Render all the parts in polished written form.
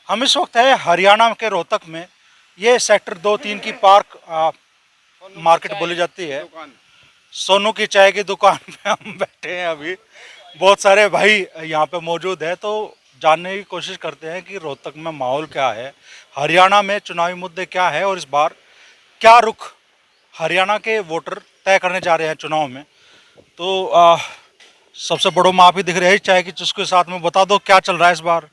हम इस वक्त है हरियाणा के रोहतक में। ये सेक्टर 2-3 की पार्क मार्केट बोली जाती है। सोनू की चाय की दुकान पे हम बैठे हैं अभी। बहुत सारे भाई यहाँ पे मौजूद है, तो जानने की कोशिश करते हैं कि रोहतक में माहौल क्या है, हरियाणा में चुनावी मुद्दे क्या है और इस बार क्या रुख हरियाणा के वोटर तय करने जा रहे हैं चुनाव में। तो सबसे बड़ों में आप ही दिख रहे हैं चाय की चुस्की के साथ में। बता दो क्या चल रहा है इस बार।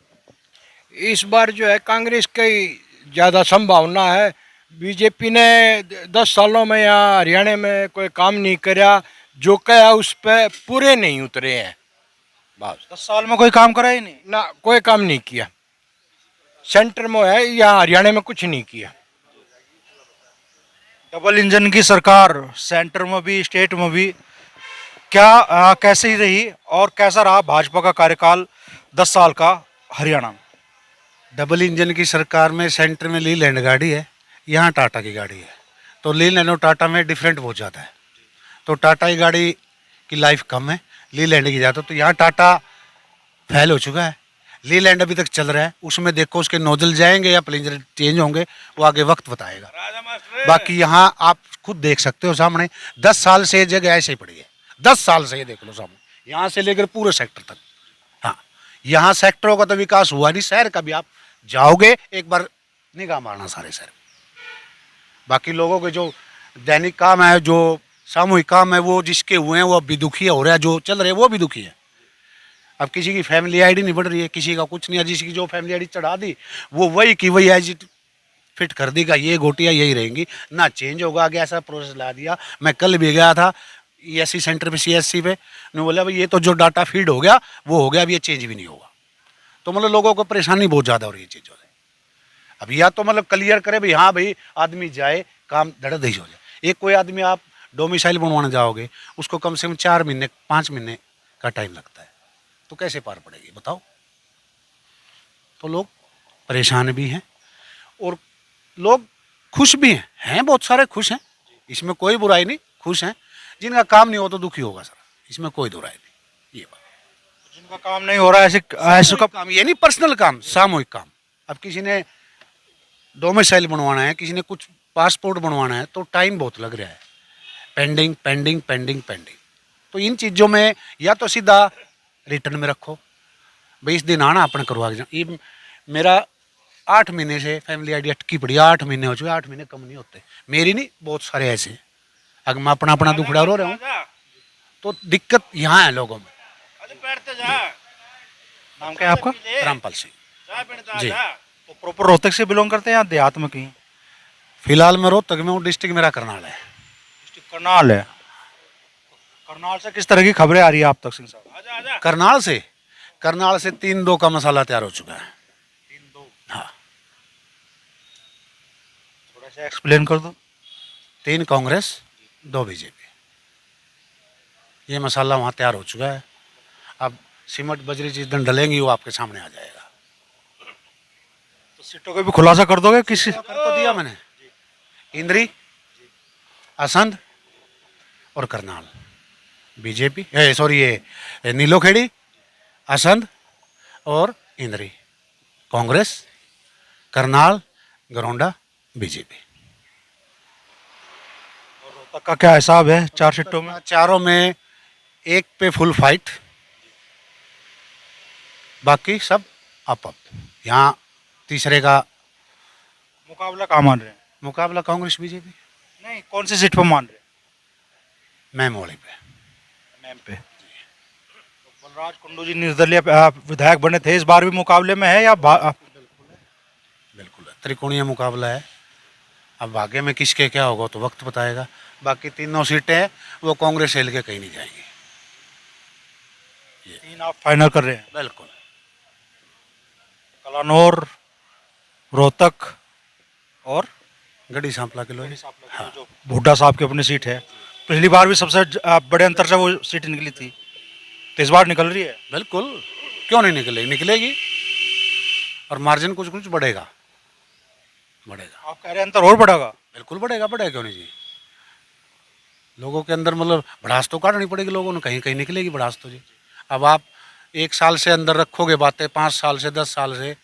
इस बार जो है कांग्रेस की ज़्यादा संभावना है। बीजेपी ने 10 सालों में यहाँ हरियाणा में कोई काम नहीं करा, जो कहा उस पर पूरे नहीं उतरे हैं। बस 10 साल में कोई काम करा ही नहीं। ना कोई काम नहीं किया। सेंटर में है, यहाँ हरियाणा में कुछ नहीं किया। डबल इंजन की सरकार सेंटर में भी स्टेट में भी, क्या कैसी रही और कैसा रहा भाजपा का कार्यकाल 10 साल का हरियाणा में। डबल इंजन की सरकार में सेंटर में लीलैंड गाड़ी है, यहाँ टाटा की गाड़ी है। तो लीलैंड और टाटा में डिफरेंट बहुत ज़्यादा है। तो टाटा की गाड़ी की लाइफ कम है, लीलैंड की ज़्यादा। तो यहाँ टाटा फेल हो चुका है, लीलैंड अभी तक चल रहा है। उसमें देखो उसके नोजल जाएंगे या प्लेंजर चेंज होंगे, वो आगे वक्त बताएगा। बाकी यहाँ आप खुद देख सकते हो सामने 10 साल से ये जगह ऐसे ही पड़ी है। 10 साल से ये देख लो सामने, यहाँ से लेकर पूरे सेक्टर तक। हाँ, यहाँ सेक्टरों का तो विकास हुआ नहीं, शहर का भी आप जाओगे एक बार निगाह मारना सारे शहर। बाकी लोगों के जो दैनिक काम है, जो सामूहिक काम है, वो जिसके हुए हैं वो अब भी दुखी हो रहा है। जो चल रहे हैं वो भी दुखी है। अब किसी की फैमिली आईडी नहीं बढ़ रही है, किसी का कुछ नहीं है। जिसकी जो फैमिली आईडी चढ़ा दी वो वही की वही एज इट फिट कर देगा, ये गोटियाँ यही रहेंगी, ना चेंज होगा। आगे ऐसा प्रोसेस ला दिया। मैं कल भी गया था ESC सेंटर पे, CSC पे, ने बोला भाई ये तो जो डाटा फीड हो गया वो हो गया, अब ये चेंज भी नहीं होगा। तो मतलब लोगों को परेशानी बहुत ज़्यादा हो रही है चीज़ों से। अब या तो मतलब क्लियर करे भाई, हाँ भाई आदमी जाए, काम धड़धड़ हो जाए। एक कोई आदमी आप डोमिसाइल बनवाने जाओगे, उसको कम से कम 4 महीने 5 महीने का टाइम लगता है। तो कैसे पार पड़ेगी बताओ। तो लोग परेशान भी हैं और लोग खुश भी हैं बहुत सारे खुश हैं, इसमें कोई बुराई नहीं, खुश हैं। जिनका काम नहीं हो तो दुखी होगा सर, इसमें कोई बुराई नहीं। ये बात जिनका काम नहीं हो रहा है ऐसे ऐसे का काम, ये नहीं पर्सनल काम, सामूहिक काम। अब किसी ने डोमिसाइल बनवाना है, किसी ने कुछ पासपोर्ट बनवाना है, तो टाइम बहुत लग रहा है। Pending pending pending pending. तो इन चीज़ों में या तो सीधा रिटर्न में रखो, भाई इस दिन आना अपन करवा के जाओ। ये मेरा 8 महीने से फैमिली आईडी अटकी पड़ी, 8 महीने हो चुके। 8 महीने कम नहीं होते, मेरी नहीं, बहुत सारे ऐसे हैं। अगर मैं अपना अपना दुखड़ा रो रहा हूँ तो दिक्कत यहाँ है लोगों में। नाम क्या है आपका। रामपाल सिंह जी। तो प्रॉपर रोहतक से बिलोंग करते हैं या देहात में कहीं। फिलहाल मैं रोहतक में हूँ, डिस्ट्रिक्ट मेरा करनाल है। डिस्ट्रिक्ट करनाल है। करनाल से किस तरह की खबरें आ रही है आप तक सिंह साहब। करनाल से 3-2 का मसाला तैयार हो चुका है। 3-2। हाँ, थोड़ा सा एक्सप्लेन कर दो। 3 कांग्रेस 2 बीजेपी, ये मसाला वहाँ तैयार हो चुका है। अब सीमेंट बजरी जिस दिन डलेंगी वो आपके सामने आ जाएगा। तो सीटों का भी खुलासा कर दोगे किसी। कर तो दिया मैंने, इंद्री, असंध और करनाल बीजेपी, सॉरी ये नीलोखेड़ी, असंध और इंद्री कांग्रेस, करनाल गरोंडा बीजेपी। रोहतक का क्या हिसाब है 4 सीटों में। चारों में एक पे फुल फाइट, बाकी सब अप। यहाँ तीसरे का मुकाबला कहाँ मान रहे हैं। मुकाबला कांग्रेस बीजेपी। नहीं, कौन सी सीट पर मान रहे हैं। मैमोली पे। मैम पे। तो बलराज कुंडू जी निर्दलीय विधायक बने थे, इस बार भी मुकाबले में है या बिल्कुल त्रिकोणीय मुकाबला है। अब भाग्य में किसके क्या होगा तो वक्त बताएगा। बाकी तीनों सीटें हैं वो कांग्रेस हिल के कहीं नहीं जाएंगी। 3 आप फाइनल कर रहे हैं। बिल्कुल। कलानौर, रोहतक और गढ़ी सांपला किलो। हाँ। जो भुड्डा साहब की अपनी सीट है, पिछली बार भी सबसे बड़े अंतर से वो सीट निकली थी, तो इस बार निकल रही है। बिल्कुल, क्यों नहीं निकलेगी, निकलेगी। और मार्जिन कुछ कुछ बढ़ेगा। आप कह रहे हैं अंतर और बढ़ेगा। बिल्कुल बढ़ेगा, बढ़ेगा क्यों नहीं जी। लोगों के अंदर मतलब भड़ास तो काटनी पड़ेगी लोगों ने, कहीं कहीं निकलेगी भड़ास तो जी। अब आप 1 साल से अंदर रखोगे बातें, 5 साल से 10 साल से,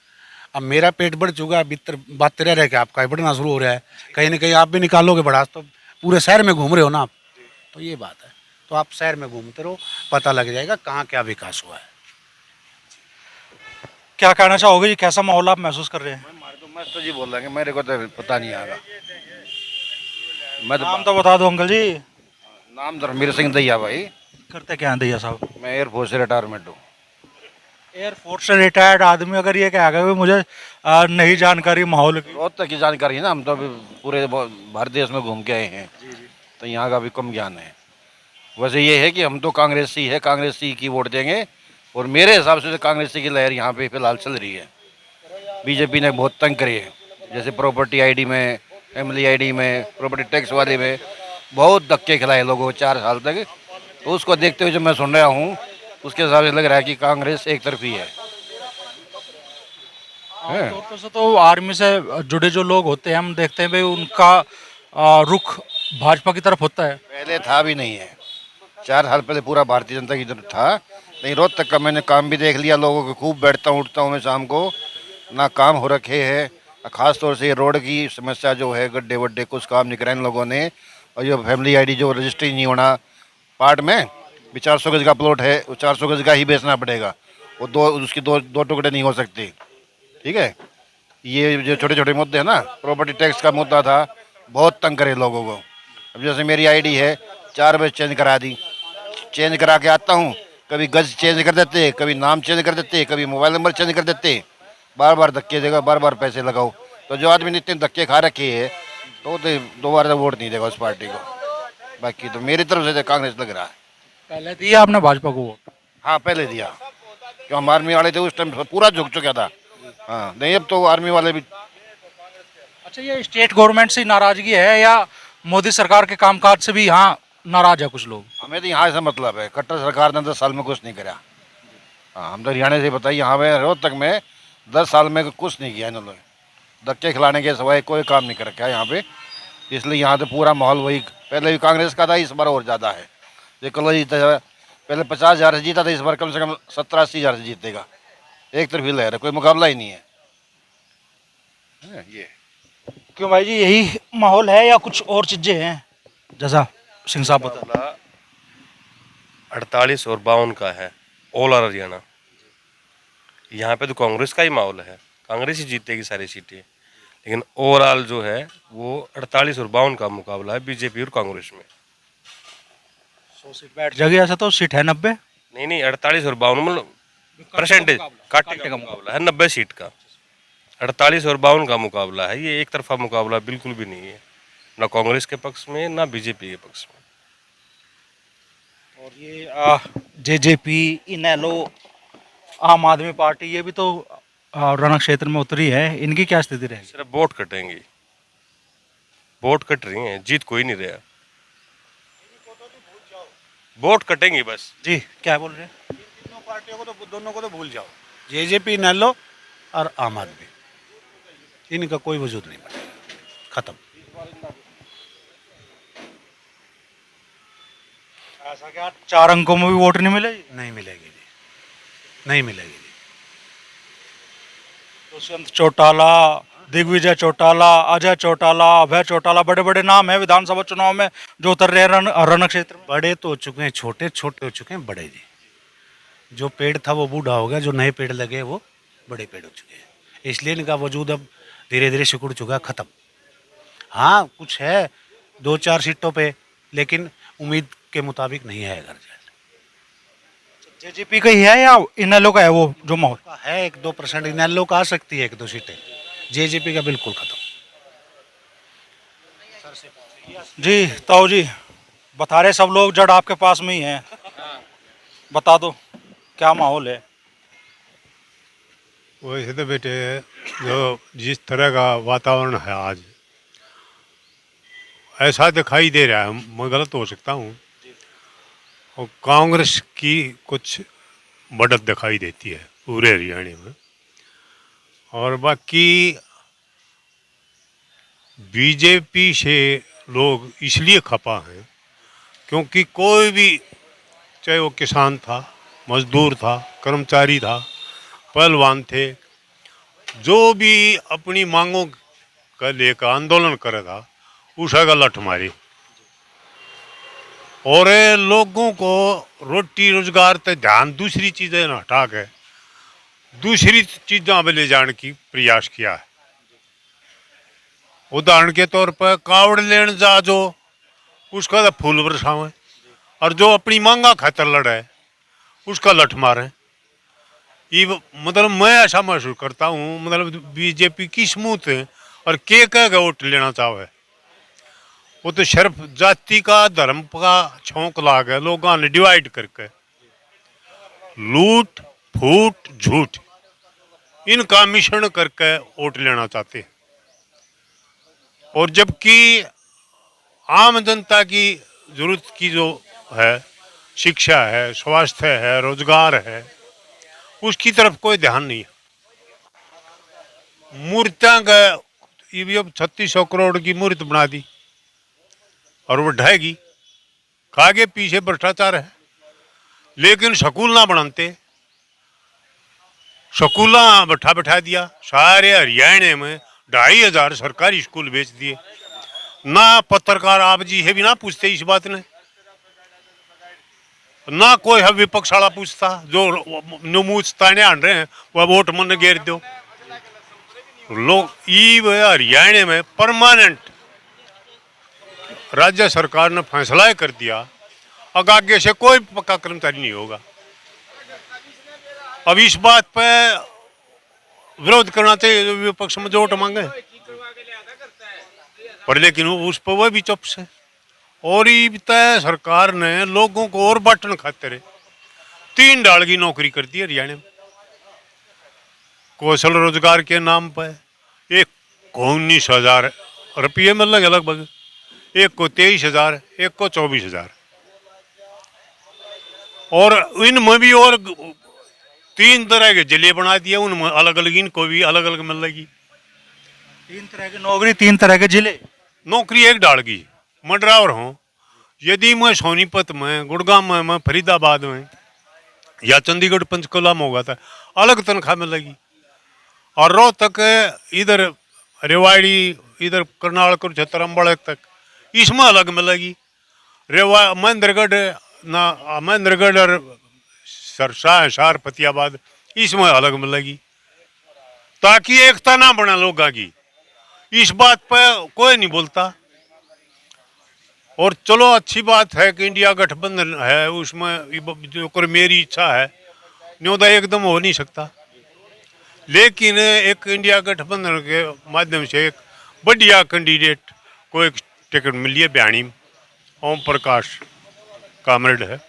अब मेरा पेट बढ़ चुका है, भीतर बात रह कि आपका ही बढ़ना शुरू हो रहा है, कहीं ना कहीं आप भी निकालोगे बढ़ा, तो पूरे शहर में घूम रहे हो ना आप, तो ये बात है। तो आप शहर में घूमते रहो, पता लग जाएगा कहाँ क्या विकास हुआ है। क्या कहना चाहोगे जी, कैसा माहौल आप महसूस कर रहे हैं? मस्त जी बोल रहे हैं, मेरे को तो पता नहीं आएगा। मैं तो नाम तो बता दो अंकल जी। नाम धर्मवीर सिंह दैया भाई। करते क्या हैं दैया साहब? मैं एयरफोर्स से रिटायरमेंट हूँ। एयरफोर्स से रिटायर्ड आदमी अगर ये कहेगा कि मुझे नहीं जानकारी माहौल की, बहुत तक की जानकारी है ना, हम तो अभी पूरे भारत देश में घूम के आए हैं, तो यहाँ का भी कम ज्ञान है। वैसे ये है कि हम तो कांग्रेसी है, कांग्रेसी की वोट देंगे, और मेरे हिसाब से तो कांग्रेसी की लहर यहाँ पे फिलहाल चल रही है। बीजेपी ने बहुत तंग करी है, जैसे प्रॉपर्टी आईडी में, फैमिली आईडी में, प्रॉपर्टी टैक्स वाले में बहुत धक्के खिलाए लोगों को 4 साल तक। तो उसको देखते हुए जो मैं सुन रहा हूँ, उसके हिसाब से लग रहा है कि कांग्रेस एक तरफी है। आमतौर पर से तो आर्मी से जुड़े जो लोग होते हैं, हम देखते हैं भाई उनका रुख भाजपा की तरफ होता है। पहले था भी नहीं है, 4 साल पहले पूरा भारतीय जनता की तरफ था। नहीं, रोहतक का मैंने काम भी देख लिया, लोगों को खूब बैठता हूँ उठता हूँ मैं शाम को, ना काम हो रखे हैं। ख़ास तौर से रोड की समस्या जो है, गड्ढे वड्ढे कुछ काम नहीं कराए इन लोगों ने। और जो फैमिली आईडी जो रजिस्ट्री नहीं होना, पार्ट में भी 400 गज का प्लॉट है, वो 400 गज का ही बेचना पड़ेगा, वो उसकी दो टुकड़े नहीं हो सकते। ठीक है, ये जो छोटे छोटे मुद्दे हैं ना, प्रॉपर्टी टैक्स का मुद्दा था, बहुत तंग करे लोगों को। अब जैसे मेरी आईडी है, 4 बजे चेंज करा दी, चेंज करा के आता हूँ, कभी गज चेंज कर देते, कभी नाम चेंज कर देते, कभी मोबाइल नंबर चेंज कर देते, बार बार धक्के देगा, बार बार पैसे लगाओ। तो जो आदमी ने इतने धक्के खा रखे है, तो दोबारा वोट नहीं देगा उस पार्टी को। बाकी तो मेरी तरफ से तो कांग्रेस लग रहा है। पहले दिया आपने भाजपा को वोट? हाँ, पहले दिया, क्यों हम आर्मी वाले थे उस टाइम, पूरा झुक चुका था। हाँ, नहीं अब तो आर्मी वाले भी। अच्छा, ये स्टेट गवर्नमेंट से नाराजगी है या मोदी सरकार के कामकाज से भी यहाँ नाराज है कुछ लोग? हमें तो यहाँ से मतलब है, कट्टर सरकार ने 10 साल में कुछ नहीं करा। हाँ, हम तो हरियाणा से बताइए, यहाँ पे रोहतक में 10 साल में कुछ नहीं किया इन्होंने, धक्के खिलाने के सिवाय कोई काम नहीं कर रखा है यहाँ पे। इसलिए यहाँ तो पूरा माहौल वही पहले भी कांग्रेस का था, इस बार और ज़्यादा है। जो कल जीता, पहले 50,000 से जीता था, इस बार कम से कम 70-80 हज़ार से जीतेगा। एक तरफ ही लहर है, कोई मुकाबला ही नहीं है। ये क्यों भाई जी, यही माहौल है या कुछ और चीजें हैं? जैसा सिंह साहब बता। 48 और 52 का है ऑल ओवर हरियाणा। यहाँ पे तो कांग्रेस का ही माहौल है, कांग्रेस ही जीतेगी सारी सीटें। लेकिन ओवरऑल जो है वो 48 और 52 का मुकाबला है बीजेपी और कांग्रेस में। 100 सीट बैठ जाएगी ऐसा तो? सीट है 90? नहीं, 48 और 52 मतलब परसेंटेज काटे का मुकाबला है, 90 सीट का। 48 और 52 का मुकाबला है, ये एक तरफा मुकाबला बिल्कुल भी नहीं है, ना कांग्रेस के पक्ष में ना बीजेपी के पक्ष में। और ये जेजेपी, इनेलो, आम आदमी पार्टी, ये भी तो रण क्षेत्र में उतरी है, इनकी क्या स्थिति रहेगी? सिर्फ वोट कटेंगे, वोट कट रही हैं, जीत कोई नहीं रहा, वोट कटेंगे बस। जी, क्या बोल रहे हैं? दोनों पार्टियों को तो, दोनों को तो भूल जाओ, जेजेपी, नेलो और आम आदमी, इनका कोई वजूद नहीं बचा, खत्म। ऐसा क्या 4 अंकों में भी वोट नहीं मिलेगी? नहीं मिलेगी जी, नहीं मिलेगी जी। दुष्यंत चौटाला, दिग्विजय चौटाला, अजय चौटाला, अभय चौटाला, बड़े बड़े नाम है विधानसभा चुनाव में जो उतर रहे हैं रण क्षेत्र में। बड़े तो हो चुके हैं, छोटे छोटे हो चुके हैं, बड़े जी। जो पेड़ था वो बूढ़ा हो गया, जो नए पेड़ लगे वो बड़े पेड़ हो चुके हैं, इसलिए इनका वजूद अब धीरे धीरे सिकुड़ चुका, खत्म। हाँ, कुछ है 2-4 सीटों पे, लेकिन उम्मीद के मुताबिक नहीं है। अगर जेजेपी का ही है या इनेलो का है वो जो माहौल? है 1-2% इनेलो का आ सकती है, 1-2 सीटें, जेजेपी का बिल्कुल खत्म। जी ताऊ जी, बता रहे सब लोग जड़ आपके पास में ही है, बता दो क्या माहौल है? वैसे तो बेटे, जो जिस तरह का वातावरण है आज, ऐसा दिखाई दे रहा है, मैं गलत हो सकता हूँ, और कांग्रेस की कुछ बढ़त दिखाई देती है पूरे हरियाणा में। और बाकी बीजेपी से लोग इसलिए खपा हैं क्योंकि कोई भी, चाहे वो किसान था, मजदूर था, कर्मचारी था, पहलवान थे, जो भी अपनी मांगों का लेकर आंदोलन करे था उसे का लठ मारी और लोगों को रोटी रोजगार ते ध्यान दूसरी चीजें न हटा के दूसरी चीजों में ले जाने की प्रयास किया है। उदाहरण के तौर पर कावड़ लेन जा जो उसका तो फूल बरसावे और जो अपनी मांगा खातर लड़े उसका लठ मारे। ये मतलब मैं ऐसा महसूस करता हूँ, मतलब बीजेपी की स्मूथ है और के कह वोट लेना चाहे वो तो सिर्फ जाति का धर्म का छौंक ला के लोगों ने डिवाइड करके लूट फूट झूठ इनका मिश्रण करके वोट लेना चाहते हैं। और जबकि आम जनता की जरूरत की जो है शिक्षा है, स्वास्थ्य है, रोजगार है, उसकी तरफ कोई ध्यान नहीं है। मूर्तियां का ये 3600 करोड़ की मूर्त बना दी और वो ढहेगी, आगे पीछे भ्रष्टाचार है। लेकिन स्कूल ना बनाते, स्कूल बैठा दिया सारे हरियाणा में 2500 सरकारी स्कूल बेच दिए। ना पत्रकार आप जी है भी ना पूछते इस बात ने, ना कोई है विपक्ष वाला पूछता जो नमूज ताने आन रहे हैं वह वोट मन घेर दो। लोग हरियाणा में परमानेंट राज्य सरकार ने फैसला कर दिया अब आगे से कोई पक्का कर्मचारी नहीं होगा। अब इस बात पे विरोध करना चाहिए विपक्ष में जो वोट मांगे, पर लेकिन उस पर वह भी चुप से। और तय सरकार ने लोगों को और बांटने खातिर 3 डाल की नौकरी कर दी हरियाणा में कौशल रोजगार के नाम पर। एक को 19,000 रुपये मिल लगे लगभग, एक को 23,000, एक को 24,000 और इनमें भी और 3 तरह के जिले बना दिए, उनमें अलग अलग इनको भी अलग अलग मिल लगी। 3 तरह की नौकरी, 3 तरह के जिले, नौकरी एक डाल की मंडरावर हूँ। यदि मैं सोनीपत में, गुड़गांव में, फरीदाबाद में या चंडीगढ़ पंचकुला में होगा था अलग तनख्वाह मिलेगी। और रोहतक इधर रेवाड़ी, इधर करनाल कुरुक्षेत्र अम्बाड़े तक इसमें अलग मिलेगी। महेंद्रगढ़ ना महेंद्रगढ़ और सरसा हिसार फतियाबाद इसमें अलग मिलेगी, ताकि एकता ना बना लोगों की। इस बात पर कोई नहीं बोलता। और चलो अच्छी बात है कि इंडिया गठबंधन है, उसमें जो मेरी इच्छा है न्योदा एकदम हो नहीं सकता, लेकिन एक इंडिया गठबंधन के माध्यम से एक बढ़िया कैंडिडेट को एक टिकट मिली है। बयानी ओम प्रकाश कामरेड है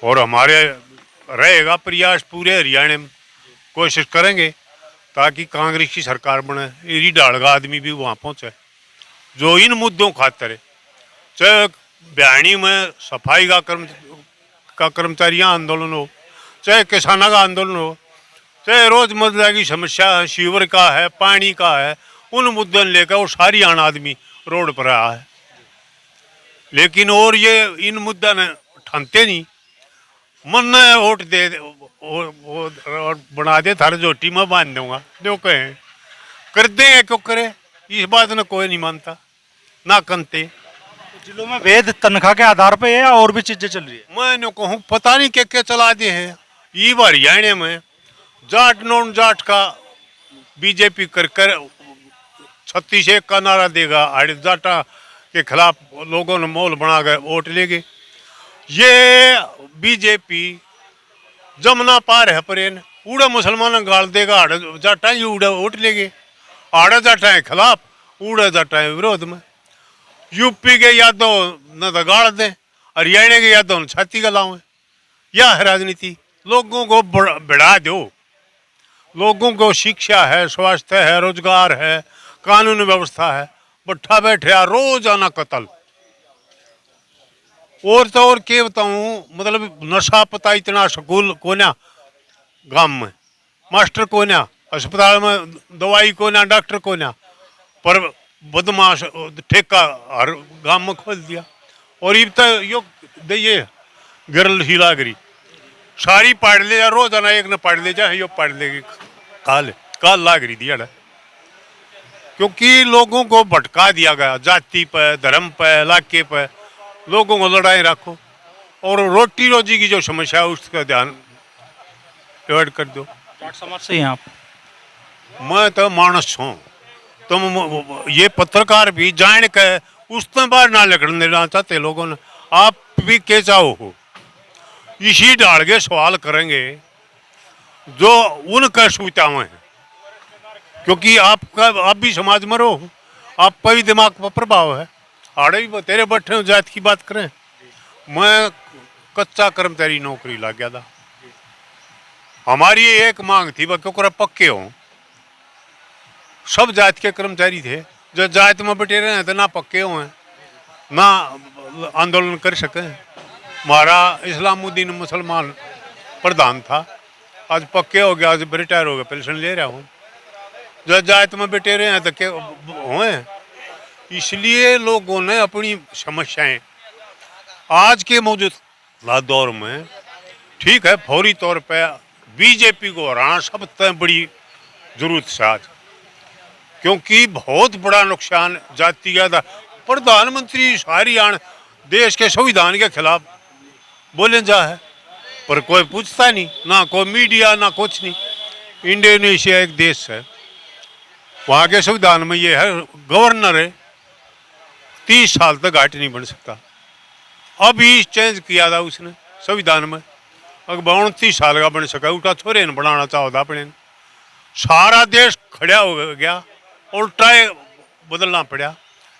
और हमारे रहेगा प्रयास पूरे हरियाणा में, कोशिश करेंगे ताकि कांग्रेस की सरकार बने। एरी डाल का आदमी भी वहाँ पहुँचे जो इन मुद्दों खातर है, चाहे बयानी में सफाई का कर्मचारियों आंदोलन हो, चाहे किसानों का आंदोलन हो, चाहे रोजमर्रा की समस्या है, सीवर का है, पानी का है, उन मुद्दों लेकर वो सारी आन आदमी रोड पर आया है। लेकिन और ये इन मुद्दा ने ठानते नहीं, मन वोट दे और बना दे थारे जोटी में बांध दूंगा जो कहें कर देंगे, क्यों करे इस बात ने कोई नहीं मानता ना करते। जिलों में वेद तनख्वाह के आधार पे है या और भी चीजें चल रही है? मैं कहूँ पता नहीं क्या चला दिए हैं। ये हरियाणा में जाट नॉन जाट का बीजेपी कर 36-1 का नारा देगा, आड़े जाटा के खिलाफ लोगों ने माहौल बना कर वोट लेंगे। ये बीजेपी जमुना पार है परेन उड़ा मुसलमान गाल देगा, आड़े जाटा ही उड़ा वोट लेंगे। आड़े जाटा है खिलाफ, उड़ा जाटा है विरोध में। यूपी के यादव न तो गाड़ दें, हरियाणा के यादव न छाती का लाओ। यह है राजनीति। लोगों को बढ़ा दो, लोगों को शिक्षा है, स्वास्थ्य है, रोजगार है, कानून व्यवस्था है, बैठा बैठे रोजाना कत्ल। और तो और क्या बताऊँ, मतलब नशा पता इतना स्कूल को ना, गांव में मास्टर को ना, अस्पताल में दवाई को ना, डॉक्टर को ना, पर बदमाश ठेका हर गांव में खोल दिया। और ये तो यो दे गिरल हिला गिरी सारी पाड़ ले जा, रोजाना एक ने पाड़ ले जा, यो पाड़ लेगी काल। काल लाग रही दिहाड़ा, क्योंकि लोगों को भटका दिया गया जाति पर, धर्म पर, इलाके पर। लोगों को लड़ाई रखो और रोटी रोजी की जो समस्या है उसका ध्यान डिवाइड कर दो। जाट समाज से हैं आप? मैं तो मानस हूँ, तुम ये पत्रकार भी जान के उस तरह बाहर ना निकलने देना चाहते लोगों ने। आप भी के चाहो हो, इसी डाल के सवाल करेंगे जो उनका सूचाओं हैं, क्योंकि आप भी समाज में रहो, आप पर भी दिमाग पर प्रभाव है। आड़े भी तेरे बैठे जात की बात करें, मैं कच्चा कर्मचारी नौकरी लग गया था। हमारी एक मांग थी वह क्यों पक्के हों, सब जात के कर्मचारी थे। जो जात में बटे रहे हैं तो ना पक्के हुए ना आंदोलन कर सके। हमारा इस्लामुद्दीन मुसलमान प्रधान था, आज पक्के हो गया, आज रिटायर हो गया, पेंशन ले रहा हूँ। जो जात में बटे रहे हैं तो क्या हुए। इसलिए लोगों ने अपनी समस्याएं आज के मौजूदा दौर में, ठीक है, फौरी तौर पे बीजेपी को हराना सबसे बड़ी जरूरत है आज, क्योंकि बहुत बड़ा नुकसान जाति का था। प्रधानमंत्री सारी आन देश के संविधान के खिलाफ बोले जा है, पर कोई पूछता नहीं, ना कोई मीडिया ना कुछ नहीं। इंडोनेशिया एक देश है, वहाँ के संविधान में ये है गवर्नर है 30 साल तक घाट नहीं बन सकता। अभी चेंज किया था उसने संविधान में, अगर 29 साल का बन सका, उल्टा थोड़े न बनाना चाहो था अपने। सारा देश खड़ा हो गया, उल्टा बदलना पड़ा।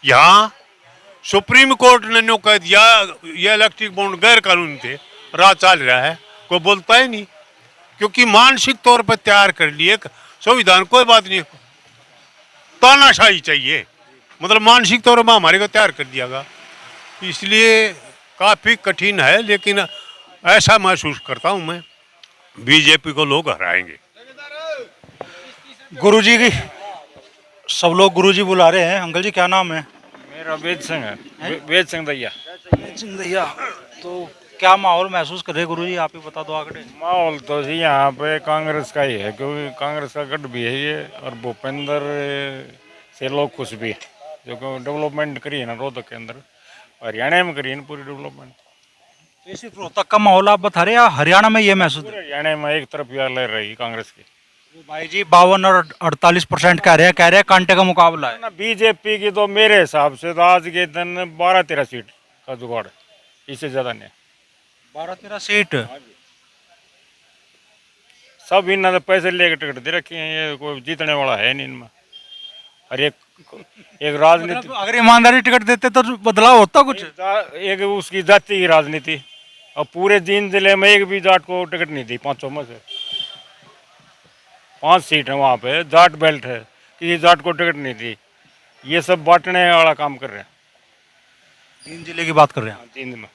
यहाँ सुप्रीम कोर्ट ने नो कह दिया ये इलेक्ट्रिक बॉन्ड गैर कानूनी थे, राह चल रहा है, कोई बोलता ही नहीं, क्योंकि मानसिक तौर पर तैयार कर लिए संविधान। कोई बात नहीं, तानाशाही चाहिए, मतलब मानसिक तौर पर हमारे को तैयार कर दिया गया। इसलिए काफ़ी कठिन है, लेकिन ऐसा महसूस करता हूँ मैं बीजेपी को लोग हराएंगे। गुरुजी की सब लोग गुरुजी बुला रहे हैं। अंकल जी क्या नाम है? मेरा वेद सिंह है, वेद सिंह दैया। भैया, तो क्या माहौल महसूस कर रहे हैं गुरुजी, आप ही बता दो आगे। माहौल तो जी यहाँ पे कांग्रेस का ही है, क्योंकि कांग्रेस का गढ़ भी है ये, और भूपेंद्र से लोग खुश भी है, जो कि डेवलपमेंट करी है ना रोहतक के अंदर, हरियाणा में करी है ना पूरी डेवलपमेंट। ये सिर्फ रोहतक का माहौल आप बता रहे हैं या हरियाणा में ये महसूस? हरियाणा में एक तरफ यार लड़ रही कांग्रेस की। भाई जी 52 और 48% कह रहे हैं कांटे का मुकाबला है। ना बीजेपी की तो मेरे हिसाब से तो आज के दिन 12-13 सीट का जुगाड़ है, इससे ज्यादा नहीं। 12-13 सीट सब इन्होंने पैसे लेकर टिकट दे रखे हैं, ये कोई जीतने वाला है नहीं इनमें। और एक राजनीति, मतलब अगर ईमानदारी टिकट देते तो बदलाव होता कुछ। एक उसकी जाति की राजनीति, और पूरे जींद जिले में एक भी जाट को टिकट नहीं दी। 500 में से 5 सीट है वहाँ पे, जाट बेल्ट है, किसी जाट को टिकट नहीं दी। ये सब बांटने वाला काम कर रहे हैं। 3 जिले की बात कर रहे हैं। जींद में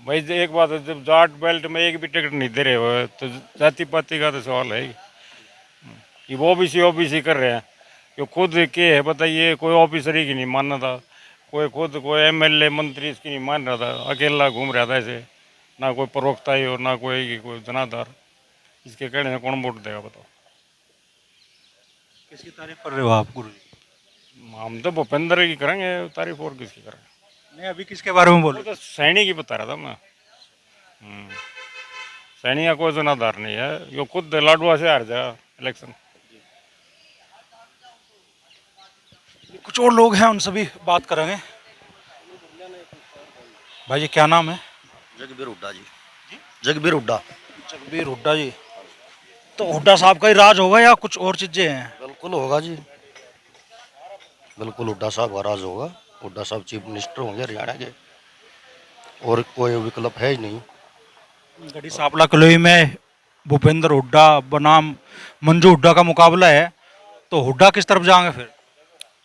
भाई एक बात है, जब जाट बेल्ट में एक भी टिकट नहीं दे रहे हो तो जाति पाति का तो सवाल है ही कि वो ओबीसी कर रहे हैं। जो खुद के है बताइए, कोई ऑफिसर ही की नहीं मान रहा था, कोई एमएलए मंत्री इसकी नहीं मान रहा था, अकेला घूम रहा था ऐसे, ना कोई प्रवक्ता ही और ना कोई जनाधार। इसके कहने में कौन वोट देगा बताओ? किसकी तारीफ कर रहे हो आप गुरुजी? हम तो भूपेंद्र की करेंगे तारीफ, और किसकी करेंगे? नहीं, अभी किसके बारे में बोलो? तो सैनी की बता रहा था मैं। सैनी का कोई जनाधार नहीं है, यो खुद लाडवा से हार जाएगा इलेक्शन। कुछ और लोग हैं, उनसे भी बात करेंगे। भाई जी क्या नाम है? जगबीर हुड्डा जी। जगबीर हुड्डा। जगबीर हुड्डा जी। तो हुड्डा साहब का ही राज होगा या कुछ और चीजें हैं? बिल्कुल होगा जी, बिल्कुल हुड्डा साहब का राज होगा। हुड्डा साहब चीफ मिनिस्टर होंगे हरियाणा के, और कोई विकल्प है ही नहीं। गढ़ी सांपला कलोई में भूपेंद्र हुड्डा बनाम मंजू हुड्डा का मुकाबला है, तो हुड्डा किस तरफ जाएंगे फिर?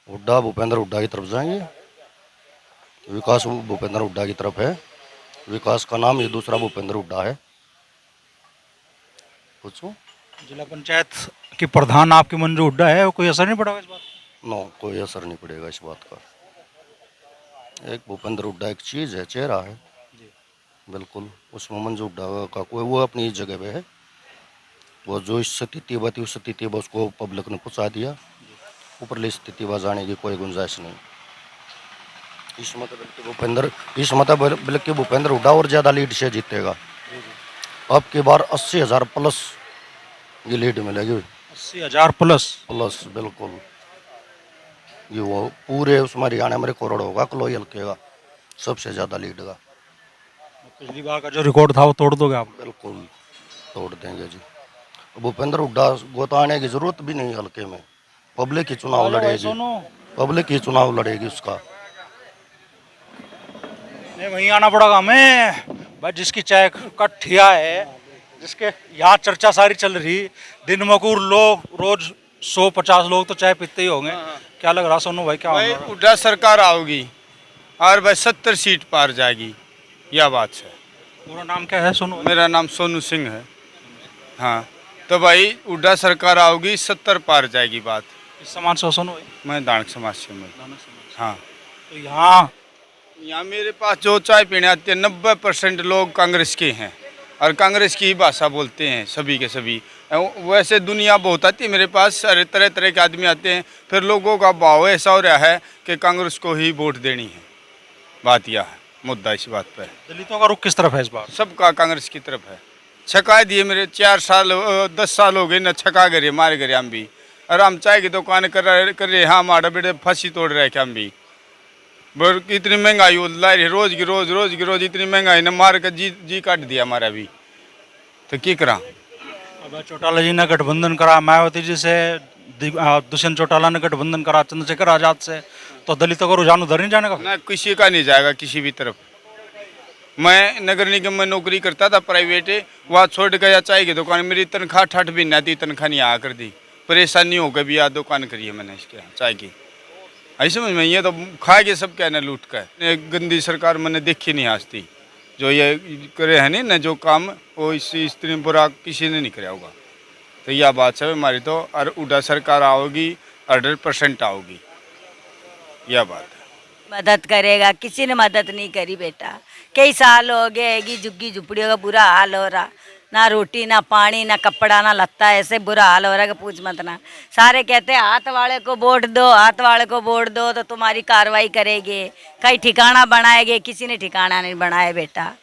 हुड्डा भूपेंद्र हुड्डा की तरफ जाएंगे। विकास भूपेंद्र हुड्डा की तरफ है, विकास का नाम ये दूसरा भूपेंद्र हुड्डा है। पूछो। जिला पंचायत की प्रधान आपकी मंजू हुड्डा है, कोई असर नहीं पड़ा इस बात? नो, कोई असर नहीं पड़ेगा इस बात का। एक भूपेंद्र हुड्डा एक चीज़ है, चेहरा है, बिल्कुल। उसमें मंजू हुड्डा का कोई वो अपनी जगह पे है, वो जो स्थिति बती उस स्थिति में उसको पब्लिक ने पहुँचा दिया, ऊपरली स्थिति में जाने की कोई गुंजाइश नहीं। इस मतलब बल्कि भूपेंद्र हुड्डा और ज़्यादा लीड से जीतेगा। अब की बार 80,000 प्लस ये लीड मिलेगी। 80,000 प्लस? प्लस बिल्कुल। ये वो पूरे उसमें हरियाणा में रिकॉर्ड होगा कलोई हल्के का सबसे ज़्यादा लीड का। पिछली बार का जो रिकॉर्ड था वो तोड़ दोगे आप? बिल्कुल तोड़ देंगे जी। भूपेंद्र हुड्डा को तो आने की जरूरत भी नहीं हल्के में, पब्लिक ही चुनाव लड़ेगी, पब्लिक ही चुनाव लड़ेगी उसका। नहीं, वहीं आना पड़ेगा हमें भाई, जिसकी चाय का ठिया है, जिसके यहाँ चर्चा सारी चल रही, दिन मकूर लोग रोज 100-50 लोग तो चाय पीते ही होंगे। क्या लग रहा सोनू भाई, क्या भाई होगा? हुड्डा सरकार आओगी और भाई 70 सीट पार जाएगी, यह बात है। पूरा नाम क्या है सोनू भाई? मेरा नाम सोनू सिंह है। हाँ, तो भाई हुड्डा सरकार आओगी 70 पार जाएगी बात। इस समाज से हो सोनू भाई? मैं दानक समाज से हूँ। हाँ, तो यहाँ मेरे पास जो चाय पीने आते हैं 90% लोग कांग्रेस के हैं और कांग्रेस की ही भाषा बोलते हैं सभी के सभी। वैसे दुनिया बहुत आती है मेरे पास, सारे तरह तरह के आदमी आते हैं। फिर लोगों का भाव ऐसा हो रहा है कि कांग्रेस को ही वोट देनी है। बात यह है, मुद्दा इस बात पर है। दलितों का रुख किस तरफ है इस बार? सबका कांग्रेस की तरफ है। छका दिए मेरे 10 साल हो गए न, छका गए मारे गए हम भी। और हम चाय की दुकान कर रहे, हाँ हमारा बेटे फांसी तोड़ रहे हैं हम भी। इतनी महंगाई ला रही, रोज की रोज इतनी महंगाई ने मार कर जी काट दिया हमारा भी। तो क्या करा? अब चौटाला जी ने गठबंधन करा मायावती जी से, दुष्यंत चौटाला ने गठबंधन करा चंद्रशेखर आजाद से, तो दलितों का रुझान उधर नहीं जाने का? ना, किसी का नहीं जाएगा किसी भी तरफ। मैं नगर निगम में नौकरी करता था प्राइवेट, वहाँ छोड़ गया चाय की दुकान। मेरी तनख्वाह 8 भी नहीं आती, तनख्वाह नहीं आया कर दी। परेशानी हो गई भी, यार दुकान करी है मैंने इसके चाय की। ऐसे समझ में, ये तो खा के सब कहने लूट का है। गंदी सरकार मैंने देखी नहीं आजती। जो ये करे है ना जो काम, वो इस तरह बुरा किसी ने नहीं कराया होगा। तो यह बात है हमारी तो। और हुड्डा सरकार आओगी 100% आओगी, यह बात है। मदद करेगा, किसी ने मदद नहीं करी बेटा। कई साल हो गए कि झुग्गी झुपड़ियों का बुरा हाल हो रहा, ना रोटी ना पानी ना कपड़ा ना लत्ता, ऐसे बुरा हाल हो रहा है कि पूछ मत ना। सारे कहते हैं हाथ वाले को वोट दो, हाथ वाले को वोट दो तो तुम्हारी कार्रवाई करेंगे, कहीं ठिकाना बनाएंगे। किसी ने ठिकाना नहीं बनाया बेटा,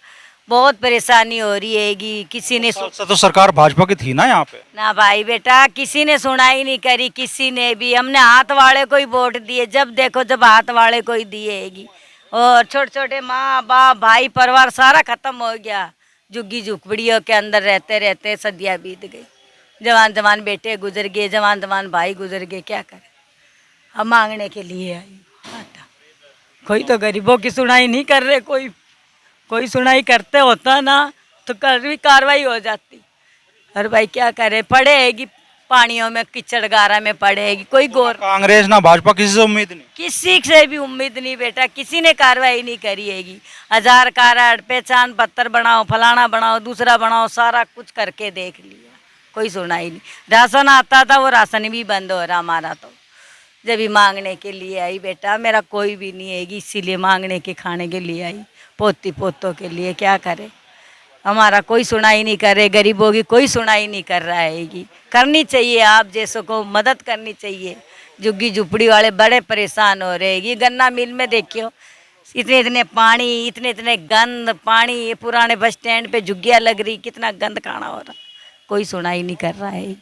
बहुत परेशानी हो रही है। किसी ने तो सरकार भाजपा की थी ना यहाँ पे? ना भाई बेटा, किसी ने सुनाई नहीं करी, किसी ने भी। हमने हाथ वाले को ही वोट दिए, जब देखो जब हाथ वाले को ही दिएगी। और छोटे छोटे माँ बाप भाई परिवार सारा खत्म हो गया। झुग्गी झुपड़ियों के अंदर रहते रहते सदियाँ बीत गई। जवान जवान बेटे गुजर गए, जवान जवान भाई गुजर गए। क्या करें? हम मांगने के लिए आई आटा। कोई तो गरीबों की सुनाई नहीं कर रहे। कोई सुनाई करते होता ना तो कार्रवाई हो जाती। अरे भाई क्या करे, पड़ेगी पानियों में, कीचड़ गारा में पड़ेगी। कोई गौर, कांग्रेस ना भाजपा, किसी से उम्मीद नहीं? किसी से भी उम्मीद नहीं बेटा, किसी ने कार्रवाई नहीं करी हैगी। 1000 कार्ड, पहचान पत्र बनाओ, फलाना बनाओ, दूसरा बनाओ, सारा कुछ करके देख लिया, कोई सुनाई नहीं। राशन आता था, वो राशन भी बंद हो रहा हमारा। तो जब भी मांगने के लिए आई बेटा, मेरा कोई भी नहीं हैगी, इसीलिए मांगने के खाने के लिए आई, पोती पोतों के लिए। क्या करे, हमारा कोई सुनाई नहीं करे, गरीबों की कोई सुनाई नहीं कर रहा है। करनी चाहिए, आप जैसों को मदद करनी चाहिए। झुग्गी झुपड़ी वाले बड़े परेशान हो रहे हैं। ये गन्ना मिल में देखियो, इतने इतने पानी, इतने इतने गंद पानी। ये पुराने बस स्टैंड पे झुग्गियाँ लग रही, कितना गंद खाना हो रहा, कोई सुनाई नहीं कर रहा है।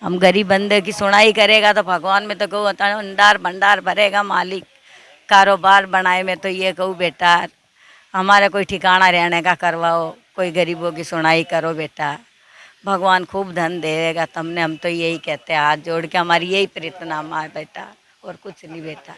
हम गरीब बंदे की सुनाई करेगा तो भगवान में तो कहूँ भंडार भंडार भरेगा मालिक। कारोबार बनाए में तो ये कहूँ बेटा, हमारे कोई ठिकाना रहने का करवाओ, कोई गरीबों की सुनाई करो बेटा। भगवान खूब धन देगा तुमने। हम तो यही कहते हैं, हाथ जोड़ के हमारी यही प्रार्थना है बेटा, और कुछ नहीं बेटा।